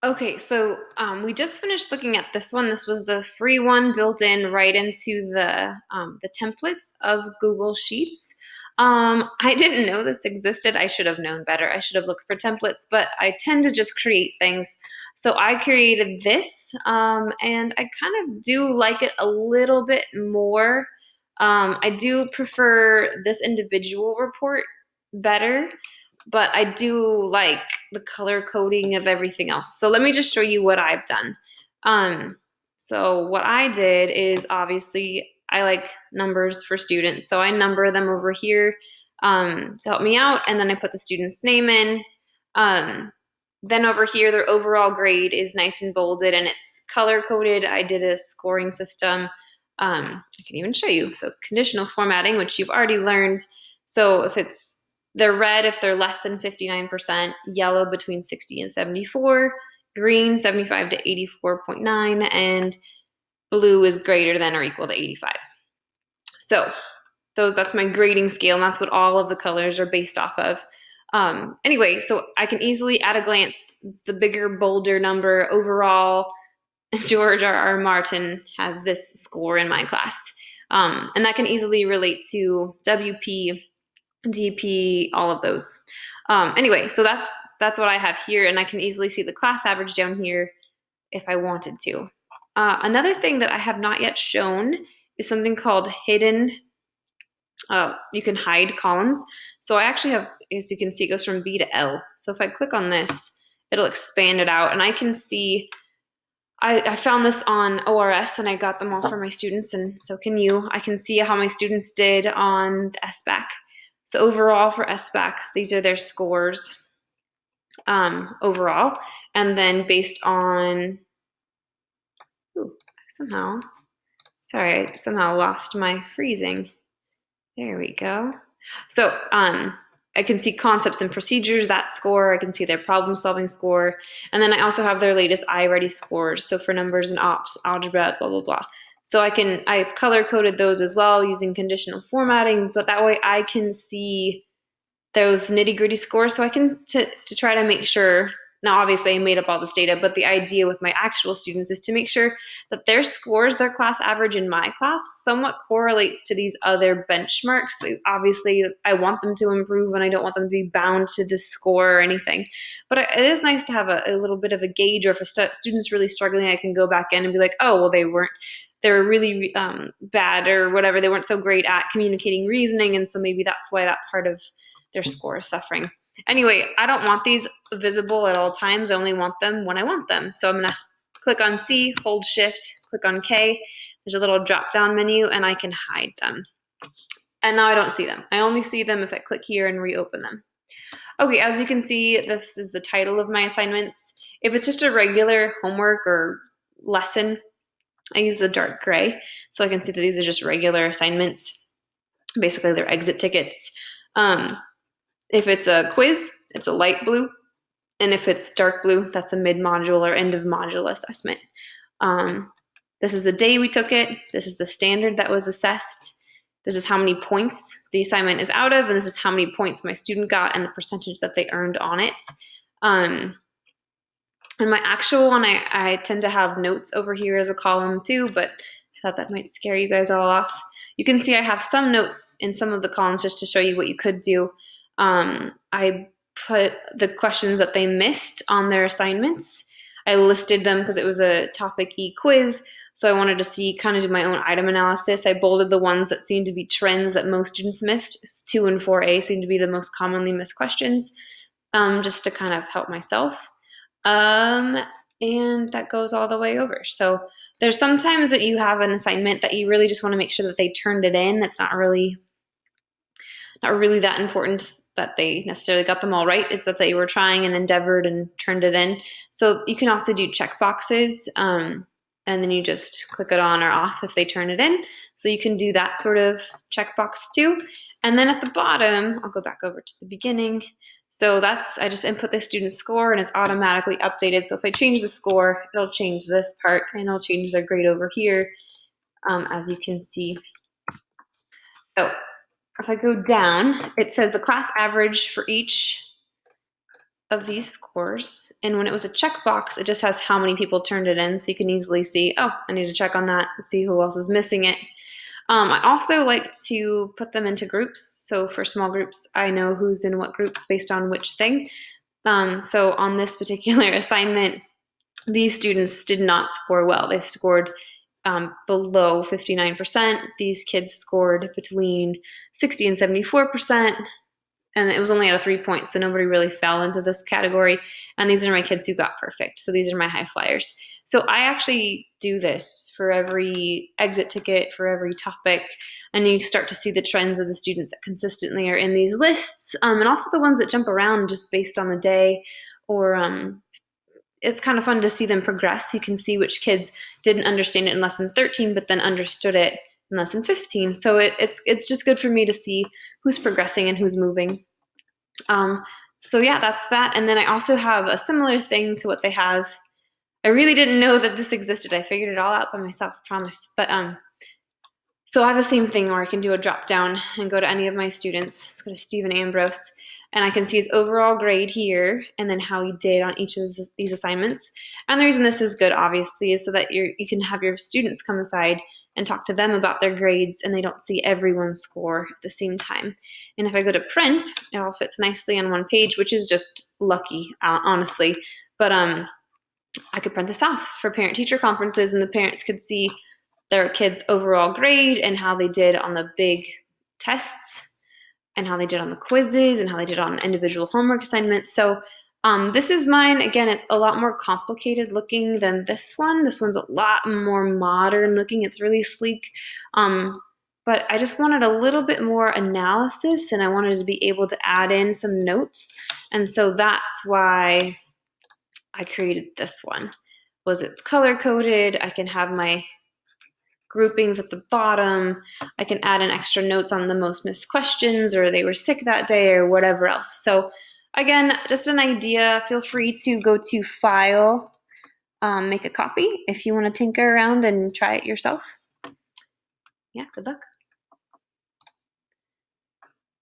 Okay, so we just finished looking at this one. This was the free one built in right into the templates of Google Sheets. I didn't know this existed. I should have known better. I should have looked for templates, but I tend to just create things. So I created this, and I kind of do like it a little bit more. I do prefer this individual report better, but I do like the color coding of everything else. So let me just show you what I've done. Um, so what I did is obviously I like numbers for students. So I number them over here to help me out. And then I put the student's name in. Um, then over here, their overall grade is nice and bolded and it's color coded. I did a scoring system. I can even show you. So conditional formatting, which you've already learned. So if they're red if they're less than 59%, yellow between 60 and 74, green 75 to 84.9, and blue is greater than or equal to 85. So that's my grading scale, and that's what all of the colors are based off of. Anyway, so I can easily, at a glance, it's the bigger, bolder number overall. George R. Martin has this score in my class. And that can easily relate to WP, DP, all of those. Anyway, so that's what I have here, and I can easily see the class average down here if I wanted to. Another thing that I have not yet shown is something called hidden. You can hide columns. So I actually have, as you can see, it goes from B to L. So if I click on this, it'll expand it out, and I can see. I found this on ORS and I got them all for my students, and so can you. I can see how my students did on the SBAC. So overall for SBAC, these are their scores overall. And then based on, sorry, I somehow lost my freezing. There we go. So I can see concepts and procedures, that score. I can see their problem solving score. And then I also have their latest iReady scores. So for numbers and ops, algebra, blah, blah, blah. So I've color coded those as well using conditional formatting, but that way I can see those nitty gritty scores. So I can, to try to make sure, now obviously I made up all this data, but the idea with my actual students is to make sure that their scores, their class average in my class, somewhat correlates to these other benchmarks. Obviously, I want them to improve and I don't want them to be bound to this score or anything. But it is nice to have a little bit of a gauge, or if a student's really struggling, I can go back in and be like, oh, well, they were really bad or whatever. They weren't so great at communicating reasoning, and so maybe that's why that part of their score is suffering. Anyway, I don't want these visible at all times. I only want them when I want them. So I'm going to click on C, hold Shift, click on K. There's a little drop-down menu, and I can hide them. And now I don't see them. I only see them if I click here and reopen them. Okay, as you can see, this is the title of my assignments. If it's just a regular homework or lesson, I use the dark gray. So I can see that these are just regular assignments. Basically, they're exit tickets. If it's a quiz, it's a light blue. And if it's dark blue, that's a mid-module or end-of-module assessment. This is the day we took it. This is the standard that was assessed. This is how many points the assignment is out of, and this is how many points my student got and the percentage that they earned on it. And my actual one, I tend to have notes over here as a column too, but I thought that might scare you guys all off. You can see I have some notes in some of the columns just to show you what you could do. I put the questions that they missed on their assignments. I listed them because it was a topic E quiz, so I wanted to see, kind of do my own item analysis. I bolded the ones that seemed to be trends that most students missed. 2 and 4A seem to be the most commonly missed questions, just to kind of help myself. And that goes all the way over. So there's sometimes that you have an assignment that you really just want to make sure that they turned it in. It's not really that important that they necessarily got them all right. It's that they were trying and endeavored and turned it in. So you can also do check boxes, and then you just click it on or off if they turn it in. So you can do that sort of checkbox too. And then at the bottom, I'll go back over to the beginning. So I just input the student's score and it's automatically updated. So if I change the score, it'll change this part and it'll change their grade over here, as you can see. So if I go down, it says the class average for each of these scores, and when it was a checkbox, it just has how many people turned it in, so you can easily see, oh, I need to check on that and see who else is missing it. I also like to put them into groups. So for small groups, I know who's in what group based on which thing. So on this particular assignment, these students did not score well. They scored below 59%. These kids scored between 60 and 74%. And it was only out of 3 points, so nobody really fell into this category. And these are my kids who got perfect. So these are my high flyers. So I actually do this for every exit ticket, for every topic, and you start to see the trends of the students that consistently are in these lists, and also the ones that jump around just based on the day, or it's kind of fun to see them progress. You can see which kids didn't understand it in lesson 13, but then understood it in lesson 15. So it's just good for me to see who's progressing and who's moving. So yeah, that's that. And then I also have a similar thing to what they have. I really didn't know that this existed. I figured it all out by myself, I promise. But so I have the same thing where I can do a drop down and go to any of my students. Let's go to Stephen Ambrose, and I can see his overall grade here, and then how he did on each of these assignments. And the reason this is good, obviously, is so that you can have your students come aside and talk to them about their grades, and they don't see everyone's score at the same time. And if I go to print, it all fits nicely on one page, which is just lucky, honestly. But I could print this off for parent-teacher conferences, and the parents could see their kids' overall grade and how they did on the big tests, and how they did on the quizzes, and how they did on individual homework assignments. So this is mine. Again, it's a lot more complicated looking than this one. This one's a lot more modern looking. It's really sleek. But I just wanted a little bit more analysis, and I wanted to be able to add in some notes. And so that's why I created this one. It's color coded. I can have my groupings at the bottom. I can add in extra notes on the most missed questions, or they were sick that day, or whatever else. So again, just an idea. Feel free to go to File, make a copy if you want to tinker around and try it yourself. Yeah, good luck.